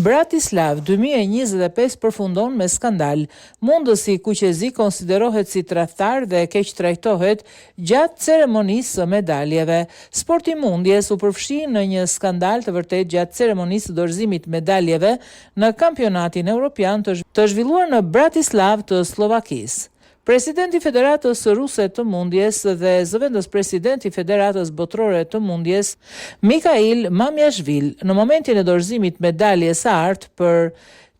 Bratislav 2025 përfundon me skandal. Mundësi Kuqezi konsiderohet si tradhtar dhe keq trajtohet gjatë ceremonisë së medaljeve. Sporti Mundjes u përfshi në një skandal të vërtet gjatë ceremonisë së dorëzimit medaljeve në kampionatin evropian të zhvilluar në Bratislav të Slovakisë. Presidenti Federatës Ruse të Mundjes dhe zëvendës presidenti Federatës Botërore të Mundjes, Mikhail Mamiashvili, në momentin e dorëzimit medaljes së artë për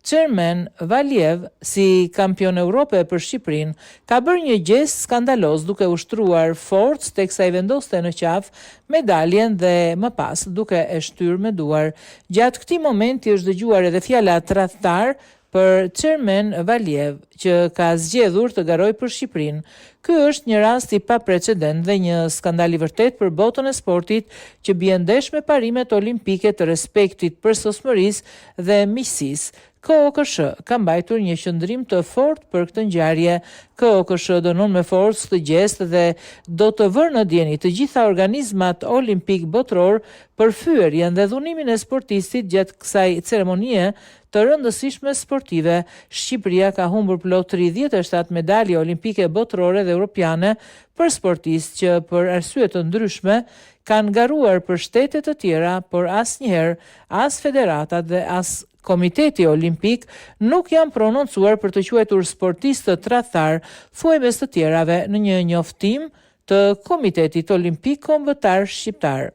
Çermen Valiev si kampion Europe për Shqipërinë, ka bërë një gest skandaloz duke ushtruar forcë teksa i vendoste në qafë medaljen dhe më pas duke e shtyrë me duar. Gjatë këtij momenti është dëgjuar edhe fjala tradhtar për Çermen Valiev, që ka zgjedhur të garojë për Shqipërinë. Ky është një rast i paprecedent dhe një skandal i vërtet për botën e sportit që bie ndesh me parimet olimpike të respektit për sosmërisë dhe miqësisë. KOKSH ka mbajtur një qëndrim të fortë për këtë ngjarje. KOKSH dënon me forcë këtë gjest dhe do të vërë në dieni të gjitha organizmat olimpik botror për fyerjen dhe dhunimin e sportistit gjatë kësaj ceremonie të rëndësishme sportive. Shqipëria ka humbur plot 37 medalje olimpike botrore dhe europiane për sportistë që për arsye të ndryshme kanë garuar për shtete të tjera, por asnjëherë as federatat dhe as Komiteti Olimpik nuk janë prononcuar për të quajtur sportistë tradhtar, thuaj mes të tjerave në një njoftim të Komitetit Olimpik Kombëtar Shqiptar.